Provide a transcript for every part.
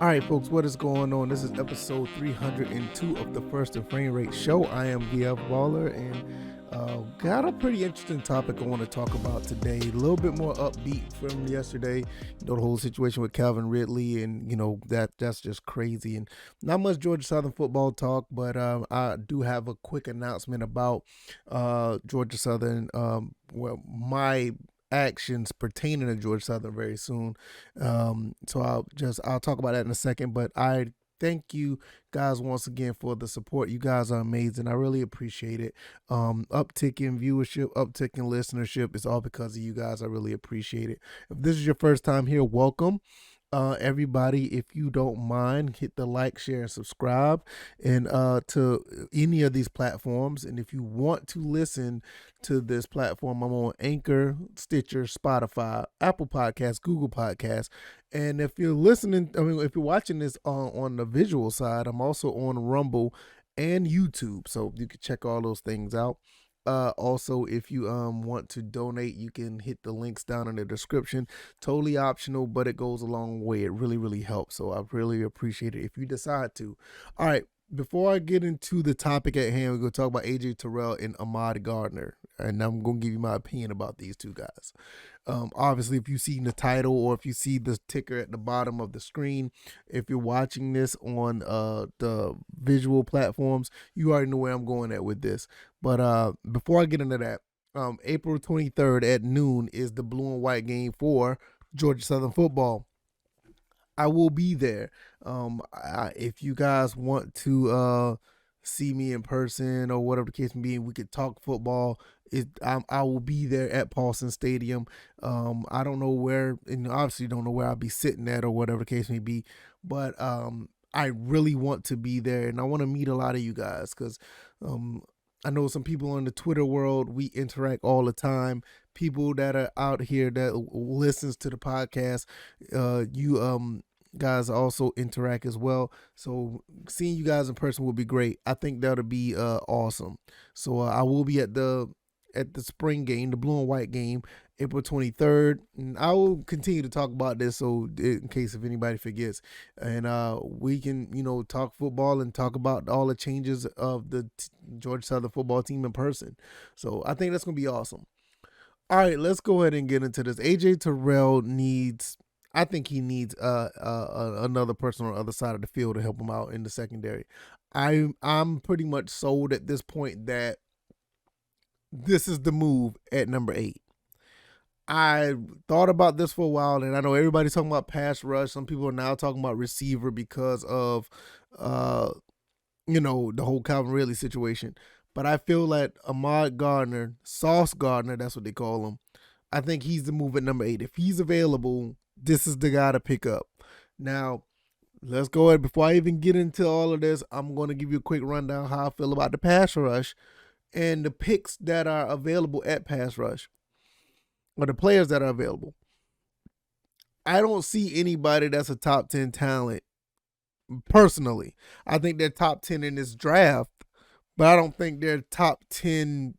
right, folks, what is going on? This is episode 302 of the First and Frame Rate Show. I am VF Baller, and got a pretty interesting topic I want to talk about today. A little bit more upbeat from yesterday. The whole situation with Calvin Ridley, and that's just crazy. And not much Georgia Southern football talk, but I do have a quick announcement about Georgia Southern. My actions pertaining to Georgia Southern very soon. So I'll talk about that in a second. But I thank you guys once again for the support. You guys are amazing. I really appreciate it. Uptick in viewership, uptick in listenership. It's all because of you guys. I really appreciate it. If this is your first time here, welcome. Everybody, if you don't mind, hit the like, share, and subscribe, and to any of these platforms. And if you want to listen to this platform, I'm on Anchor, Stitcher, Spotify, Apple Podcasts, Google Podcasts. And if you're if you're watching this on the visual side, I'm also on Rumble and YouTube, so you can check all those things out. Also, if you want to donate, you can hit the links down in the description. Totally optional, but it goes a long way. It really, really helps. So I really appreciate it if you decide to. All right. Before I get into the topic at hand, we're going to talk about AJ Terrell and Ahmad Gardner. And I'm going to give you my opinion about these two guys. Obviously, if you've seen the title or if you see the ticker at the bottom of the screen, if you're watching this on the visual platforms, you already know where I'm going at with this. But before I get into that, April 23rd at noon is the blue and white game for Georgia Southern football. I will be there. If you guys want to see me in person or whatever the case may be, we could talk football. I will be there at Paulson Stadium. I don't know where, and obviously don't know where I'll be sitting at or whatever the case may be, but I really want to be there, and I want to meet a lot of you guys because I know some people in the Twitter world, we interact all the time. People that are out here that listens to the podcast, you guys also interact as well. So seeing you guys in person will be great. I think that'll be awesome. So I will be at the spring game, the blue and white game, April 23rd. And I will continue to talk about this so in case if anybody forgets. And we can, talk football and talk about all the changes of the Georgia Southern football team in person. So I think that's going to be awesome. All right, let's go ahead and get into this. AJ Terrell I think he needs another person on the other side of the field to help him out in the secondary. I'm pretty much sold at this point that this is the move at number 8. I thought about this for a while, and I know everybody's talking about pass rush. Some people are now talking about receiver because of, the whole Calvin Ridley situation. But I feel like Ahmad Gardner, Sauce Gardner, that's what they call him, I think he's the move at number 8. If he's available, this is the guy to pick up. Now, let's go ahead. Before I even get into all of this, I'm going to give you a quick rundown how I feel about the pass rush and the picks that are available at pass rush, or the players that are available. I don't see anybody that's a top 10 talent personally. I think they're top 10 in this draft, but I don't think they're top 10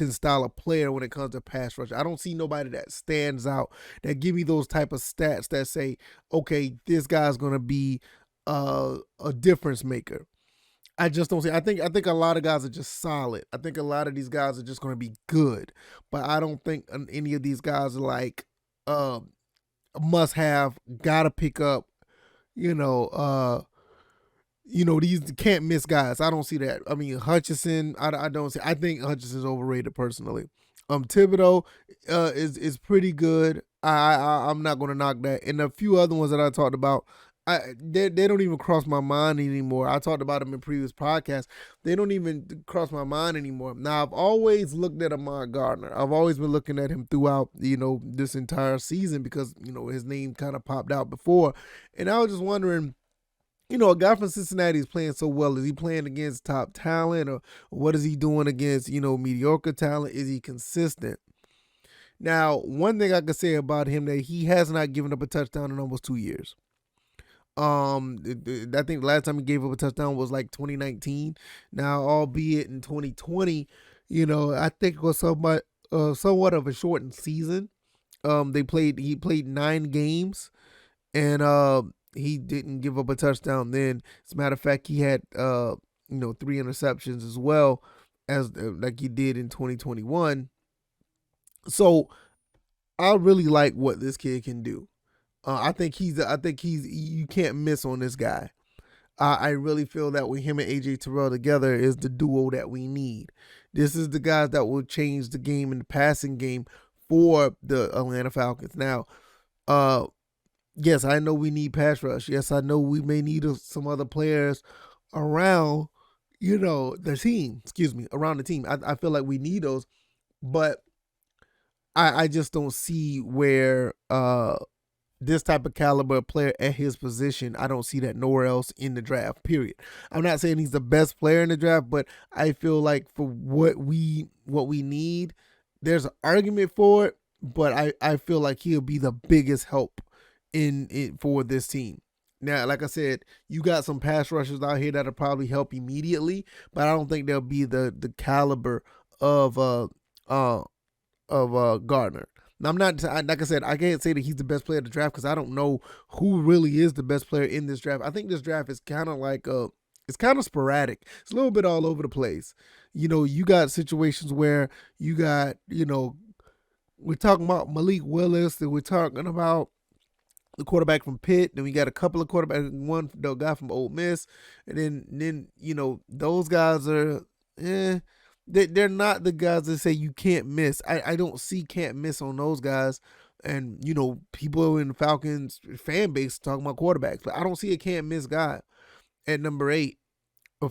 style of player when it comes to pass rush. I don't see nobody that stands out, that give me those type of stats that say, okay, this guy's going to be a difference maker. I just don't see. I think a lot of guys are just solid. I think a lot of these guys are just going to be good, but I don't think any of these guys are like must have, gotta pick up. These can't miss guys. I don't see that. I mean, Hutchinson, I don't see. I think Hutchinson's overrated personally. Thibodeau is pretty good. I'm not going to knock that. And a few other ones that I talked about, they don't even cross my mind anymore. I talked about them in previous podcasts. They don't even cross my mind anymore. Now, I've always looked at Ahmad Gardner. I've always been looking at him throughout, this entire season because, his name kind of popped out before. And I was just wondering, a guy from Cincinnati is playing so well. Is he playing against top talent, or what is he doing against, mediocre talent? Is he consistent? Now, one thing I could say about him that he has not given up a touchdown in almost 2 years. I think the last time he gave up a touchdown was like 2019. Now, albeit in 2020, I think it was somewhat of a shortened season. He played 9 games. and he didn't give up a touchdown then. As a matter of fact, he had 3 interceptions as well as like he did in 2021. So I really like what this kid can do. I think he's you can't miss on this guy. I really feel that with him and AJ Terrell together is the duo that we need. This is the guys that will change the game in the passing game for the Atlanta Falcons. Now, yes, I know we need pass rush. Yes, I know we may need some other players around, the team. Excuse me, around the team. I feel like we need those, but I just don't see where this type of caliber player at his position, I don't see that nowhere else in the draft, period. I'm not saying he's the best player in the draft, but I feel like for what we need, there's an argument for it, but I feel like he'll be the biggest help in it for this team. Now, like I said, you got some pass rushers out here that'll probably help immediately, but I don't think they'll be the caliber of Gardner. Now, I'm not, like I said, I can't say that he's the best player of the draft because I don't know who really is the best player in this draft. I think this draft is kind of like it's kind of sporadic. It's a little bit all over the place. You got situations where you got, we're talking about Malik Willis, and we're talking about the quarterback from Pitt. Then we got a couple of quarterbacks, one the guy from Ole Miss, and then those guys are, they're not the guys that say you can't miss. I don't see can't miss on those guys. And, people in the Falcons fan base talking about quarterbacks, but I don't see a can't miss guy at number 8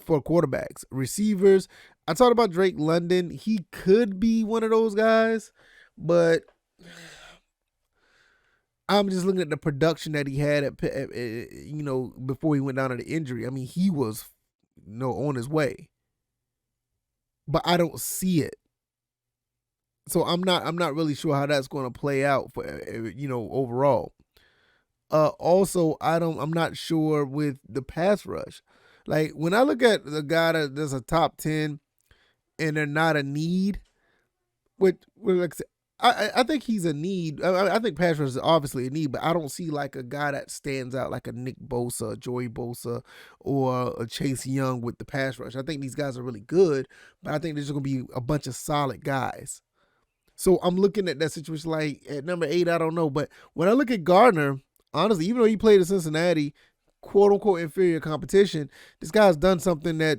for quarterbacks. Receivers, I talked about Drake London. He could be one of those guys, but I'm just looking at the production that he had before he went down to the injury. I mean, he was, on his way, but I don't see it. So I'm not really sure how that's going to play out for overall. Also, I'm not sure with the pass rush. Like when I look at the guy that's a top 10 and they're not a need, which like I think he's a need. I think pass rush is obviously a need, but I don't see like a guy that stands out like a Nick Bosa, Joey Bosa, or a Chase Young with the pass rush. I think these guys are really good, but I think there's going to be a bunch of solid guys. So I'm looking at that situation like at number 8, I don't know. But when I look at Gardner, honestly, even though he played in Cincinnati, quote unquote inferior competition, this guy's done something that,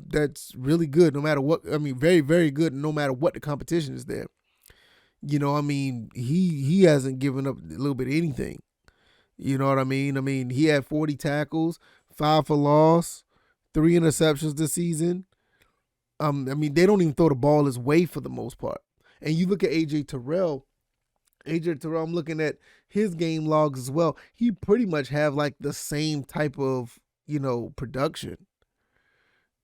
that's really good no matter what. I mean, very, very good no matter what the competition is there. He hasn't given up a little bit of anything. You know what I mean? I mean, he had 40 tackles, 5 for loss, 3 interceptions this season. They don't even throw the ball his way for the most part. And you look at AJ Terrell, I'm looking at his game logs as well. He pretty much have like the same type of, production.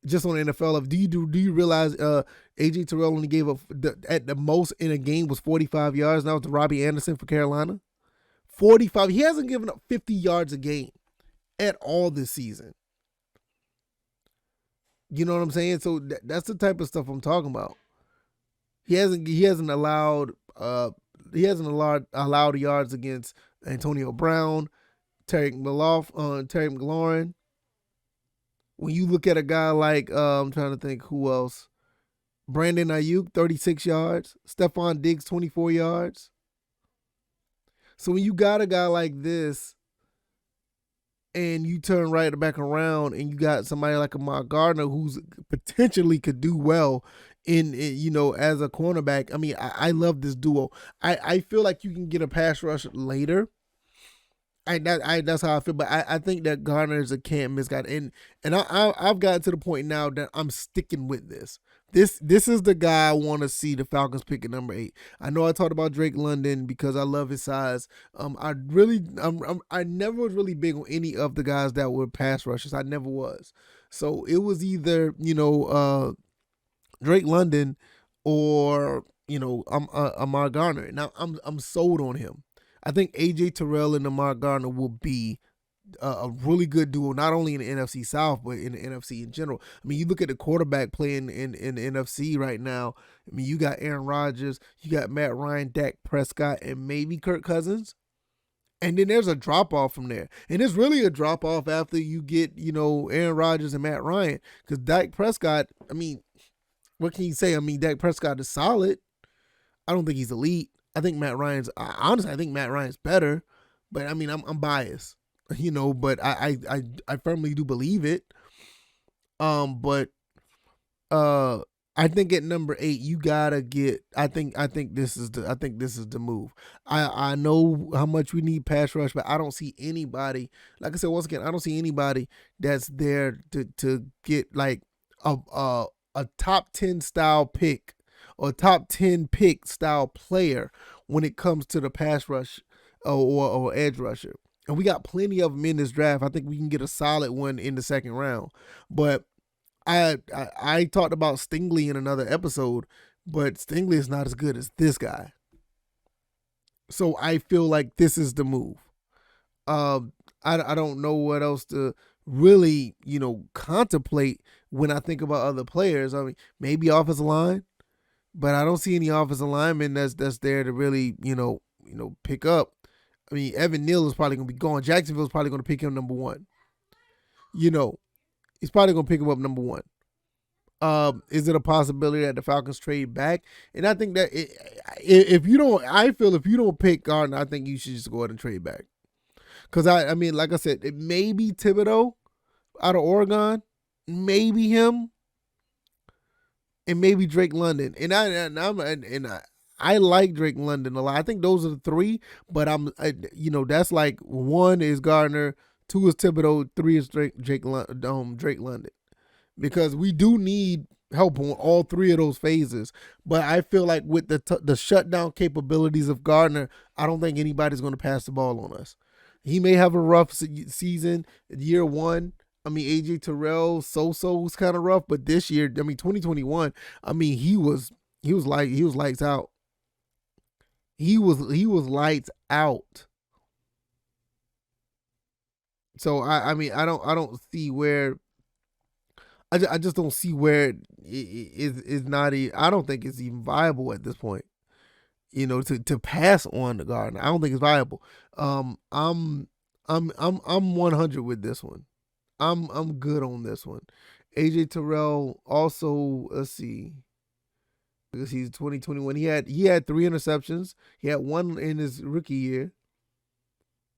Just on the NFL, do you realize AJ Terrell only gave up at the most in a game was 45 yards. Now to Robbie Anderson for Carolina, 45. He hasn't given up 50 yards a game at all this season. You know what I'm saying? So that's the type of stuff I'm talking about. He hasn't allowed yards against Antonio Brown, Terry McLaurin. When you look at a guy like, I'm trying to think who else. Brandon Ayuk, 36 yards. Stephon Diggs, 24 yards. So when you got a guy like this and you turn right back around and you got somebody like Ahmad Gardner who's potentially could do well in as a cornerback. I mean, I love this duo. I feel like you can get a pass rush later. That's how I feel, but I think that Gardner is a can't miss guy, and I've gotten to the point now that I'm sticking with this. This is the guy I want to see the Falcons pick at number 8. I know I talked about Drake London because I love his size. I never was really big on any of the guys that were pass rushers. I never was. So it was either Drake London or Ahmad Gardner. Now I'm sold on him. I think AJ Terrell and Ahmad Gardner will be a really good duo, not only in the NFC South, but in the NFC in general. I mean, you look at the quarterback playing in the NFC right now. I mean, you got Aaron Rodgers, you got Matt Ryan, Dak Prescott, and maybe Kirk Cousins. And then there's a drop off from there. And it's really a drop off after you get, Aaron Rodgers and Matt Ryan. Because Dak Prescott, what can you say? Dak Prescott is solid. I don't think he's elite. I think honestly, I think Matt Ryan's better. But I'm biased, but I firmly do believe it. But I think at number 8 you gotta get. I think this is the move. I know how much we need pass rush, but I don't see anybody. Like I said once again, I don't see anybody that's there to get like a top 10 style pick or top 10 pick style player when it comes to the pass rush or edge rusher. And we got plenty of them in this draft. I think we can get a solid one in the second round. But I talked about Stingley in another episode, but Stingley is not as good as this guy. So I feel like this is the move. I don't know what else to really, contemplate when I think about other players. Maybe offensive line, but I don't see any offensive linemen that's there to really, pick up. Evan Neal is probably going to be gone. Jacksonville's probably going to pick him number 1. He's probably going to pick him up number 1. Is it a possibility that the Falcons trade back? And I think that if you don't pick Gardner, I think you should just go ahead and trade back. Because, like I said, it may be Thibodeau out of Oregon, maybe him, and maybe Drake London. And I like Drake London a lot. I think those are the 3, but that's like 1 is Gardner, 2 is Thibodeau, 3 is Drake London. Because we do need help on all 3 of those phases. But I feel like with the shutdown capabilities of Gardner, I don't think anybody's going to pass the ball on us. He may have a rough season year 1. AJ Terrell was kind of rough, but this year, 2021, he was lights out. He was lights out. So I don't see where. I just don't see where it is not. I don't think it's even viable at this point. To pass on the Gardner, I don't think it's viable. I'm 100 with this one. I'm good on this one. AJ Terrell also, let's see, because he's 2021. He had 3 interceptions. He had 1 in his rookie year.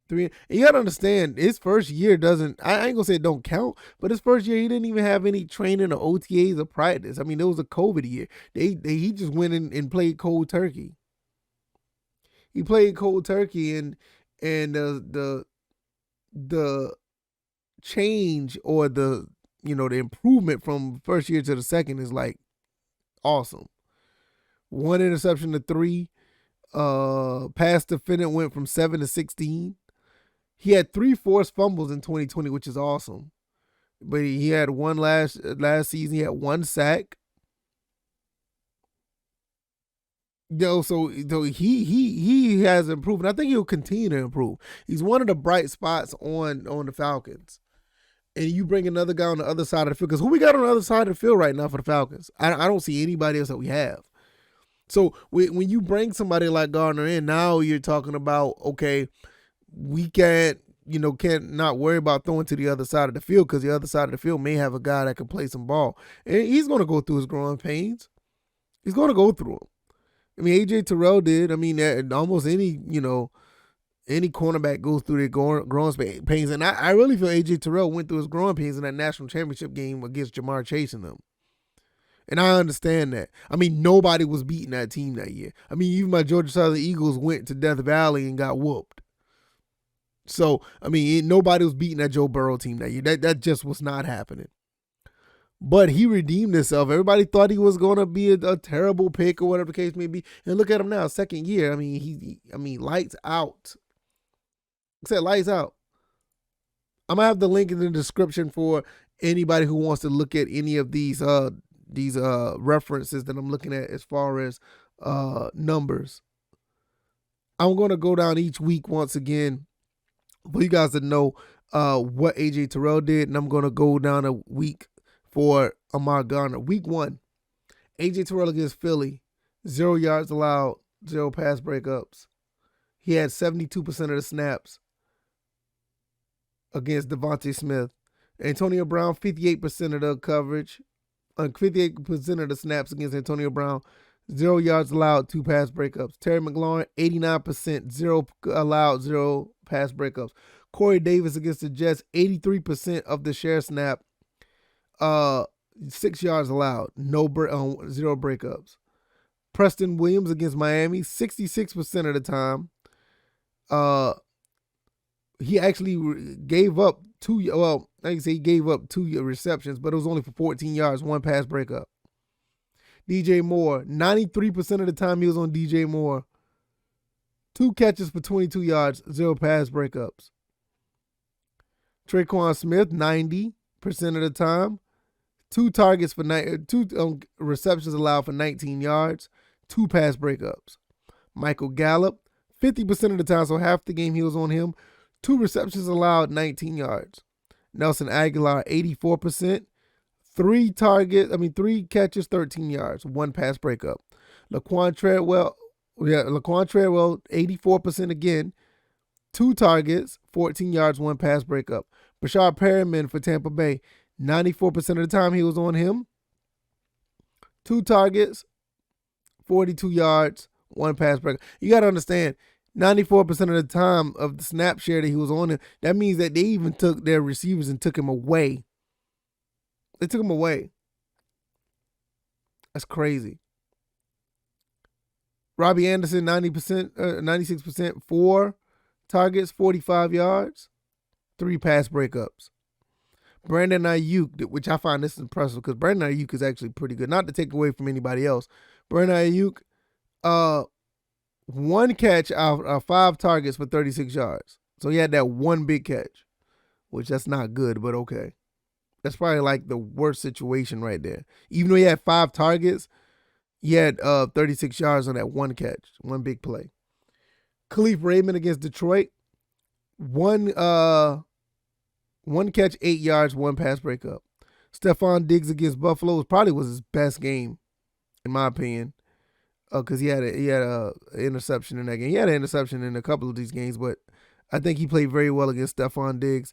3. And you gotta understand, his first year doesn't. I ain't gonna say it don't count, but his first year he didn't even have any training or OTAs or practice. It was a COVID year. He just went in and played cold turkey. He played cold turkey, and the change or the improvement from first year to the second is like awesome. 1 interception to 3. Pass defendant went from 7 to 16. He had 3 forced fumbles in 2020, which is awesome. But he had 1 last season. He had 1 sack. So he has improved. And I think he'll continue to improve. He's one of the bright spots on the Falcons. And you bring another guy on the other side of the field. Because who we got on the other side of the field right now for the Falcons? I don't see anybody else that we have. So when you bring somebody like Gardner in, now you're talking about, okay, we can't not worry about throwing to the other side of the field because the other side of the field may have a guy that can play some ball. And he's going to go through his growing pains. He's going to go through them. AJ Terrell did. Almost any cornerback goes through their growing pains. And I really feel AJ Terrell went through his growing pains in that national championship game against Jamar Chase and them. And I understand that. Nobody was beating that team that year. Even my Georgia Southern Eagles went to Death Valley and got whooped. So, nobody was beating that Joe Burrow team that year. That just was not happening. But he redeemed himself. Everybody thought he was going to be a terrible pick or whatever the case may be. And look at him now, second year. He lights out. I said lights out. I'm going to have the link in the description for anybody who wants to look at any of these references that I'm looking at as far as numbers. I'm going to go down each week once again for you guys to know what AJ Terrell did, and I'm going to go down a week for Ahmad Gardner. Week 1, AJ Terrell against Philly, 0 yards allowed, 0 pass breakups. He had 72% of the snaps against Devontae Smith. Antonio Brown, 58% of the coverage, 58% of the snaps against Antonio Brown. 0 yards allowed, 2 pass breakups. Terry McLaurin, 89%, 0 allowed, 0 pass breakups. Corey Davis against the Jets, 83% of the share snap, 6 yards allowed, 0 breakups. Preston Williams against Miami, 66% of the time. He actually gave up he gave up 2 receptions, but it was only for 14 yards, 1 pass breakup. DJ Moore, 93% of the time he was on DJ Moore. 2 catches for 22 yards, 0 pass breakups. Traquan Smith, 90% of the time. 2 targets for 2 receptions allowed for 19 yards, 2 pass breakups. Michael Gallup, 50% of the time, so half the game he was on him. 2 receptions allowed, 19 yards. Nelson Aguilar, 84%. 3 catches, 13 yards, 1 pass breakup. Laquan Treadwell, 84% again. 2 targets, 14 yards, 1 pass breakup. Brashard Perriman for Tampa Bay, 94% of the time he was on him. 2 targets, 42 yards, 1 pass breakup. You got to understand, 94% of the time of the snap share that he was on him, that means that they even took their receivers and took him away. They took him away. That's crazy. Robbie Anderson, 96%, 4 targets, 45 yards, 3 pass breakups. Brandon Ayuk, which I find this impressive because Brandon Ayuk is actually pretty good. Not to take away from anybody else. Brandon Ayuk, 1 catch out of 5 targets for 36 yards. So he had that 1 big catch, which that's not good, but okay. That's probably like the worst situation right there. Even though he had 5 targets, he had 36 yards on that 1 catch, 1 big play. Khalif Raymond against Detroit, 1 catch, 8 yards, 1 pass breakup. Stephon Diggs against Buffalo probably was his best game, in my opinion, because he had a interception in that game. He had an interception in a couple of these games, but I think he played very well against Stephon Diggs.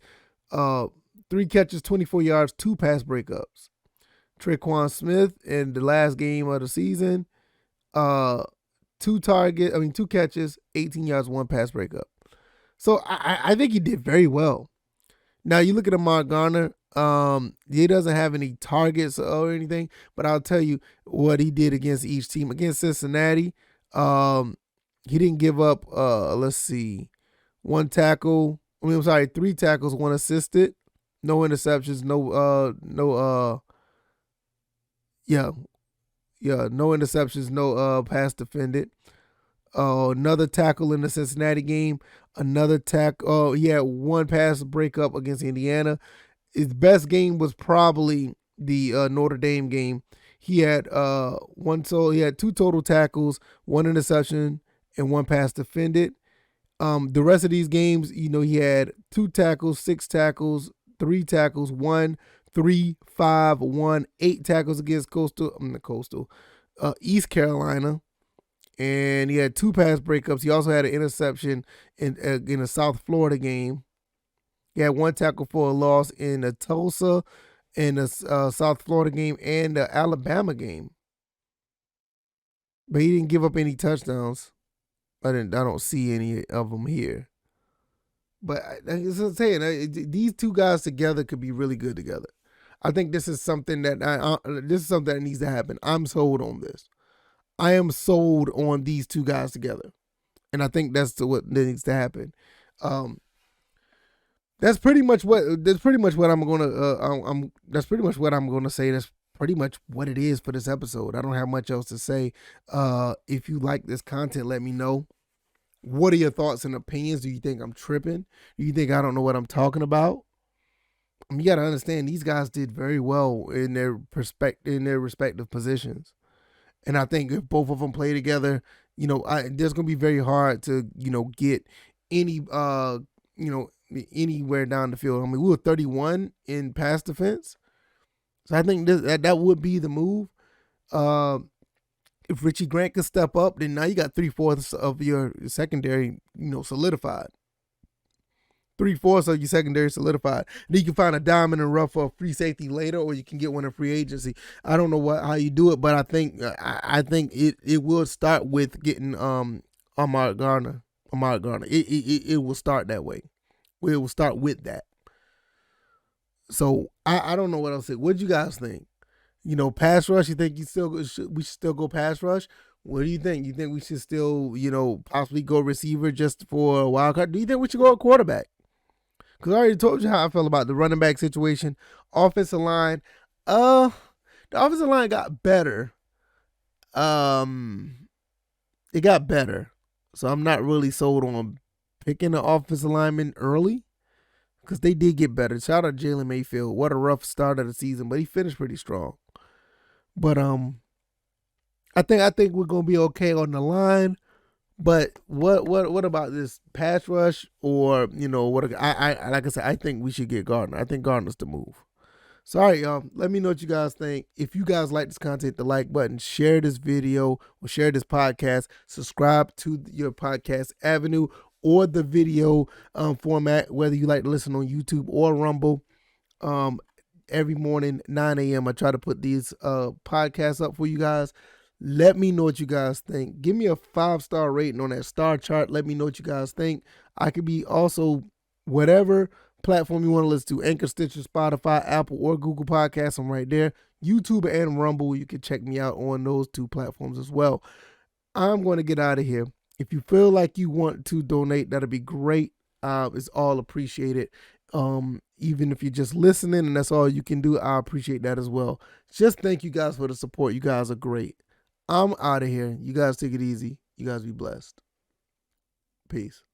3 catches, 24 yards, 2 pass breakups. Traquan Smith in the last game of the season, 2 catches, 18 yards, 1 pass breakup. So I think he did very well. Now you look at Ahmad Gardner, he doesn't have any targets or anything, but I'll tell you what he did against each team. Against Cincinnati, he didn't give up, 3 tackles, 1 assisted. No interceptions, no interceptions, no pass defended. Another tackle in the Cincinnati game. Another tackle. He had 1 pass breakup against Indiana. His best game was probably the Notre Dame game. He had 2 total tackles, 1 interception, and 1 pass defended. The rest of these games, he had 2 tackles, 6 tackles, 3 tackles, 1, 3, 5, 1, 8 tackles against East Carolina. And he had 2 pass breakups. He also had an interception in a South Florida game. He had 1 tackle for a loss in a Tulsa, in a South Florida game, and the Alabama game. But he didn't give up any touchdowns. I don't see any of them here. But as I'm saying, these 2 guys together could be really good together. I think this is something that needs to happen. I'm sold on this. I am sold on these 2 guys together, and I think that's what needs to happen. That's pretty much what I'm gonna. That's pretty much what I'm gonna say. That's pretty much what it is for this episode. I don't have much else to say. If you like this content, let me know. What are your thoughts and opinions? Do you think I'm tripping? Do you think I don't know what I'm talking about? You got to understand, these guys did very well in their respective positions. And I think if both of them play together, there's going to be very hard to, get anywhere down the field. I mean, we were 31 in pass defense. So I think that would be the move. If Richie Grant could step up, then now you got 3/4 of your secondary, solidified. 3/4 of your secondary solidified. Then you can find a diamond in the rough for a free safety later, or you can get one in free agency. I don't know how you do it, but I think it will start with getting Ahmad Gardner. Ahmad Gardner. It will start that way. It will start with that. So I don't know what else. What do you guys think? Pass rush. You think we should still go pass rush? What do you think? You think we should still, possibly go receiver just for a wild card? Do you think we should go a quarterback? Because I already told you how I feel about the running back situation. Offensive line. The offensive line got better. It got better. So I'm not really sold on picking an offensive lineman early. Because they did get better. Shout out Jalen Mayfield. What a rough start of the season, but he finished pretty strong. But I think we're gonna be okay on the line. But what about this pass rush, or what? I like I said, I think we should get Gardner. I think Gardner's the move. So all right, y'all. Let me know what you guys think. If you guys like this content, the like button, share this video or share this podcast, subscribe to your podcast avenue or the video format, whether you like to listen on YouTube or Rumble. Every morning, 9 a.m., I try to put these podcasts up for you guys. Let me know what you guys think. Give me a 5-star rating on that star chart. Let me know what you guys think. I could be also whatever platform you want to listen to. Anchor, Stitcher, Spotify, Apple, or Google Podcasts. I'm right there. YouTube and Rumble. You can check me out on those 2 platforms as well. I'm going to get out of here. If you feel like you want to donate, that'll be great. It's all appreciated. Even if you're just listening and that's all you can do, I appreciate that as well. Just thank you guys for the support. You guys are great. I'm out of here. You guys take it easy. You guys be blessed. Peace.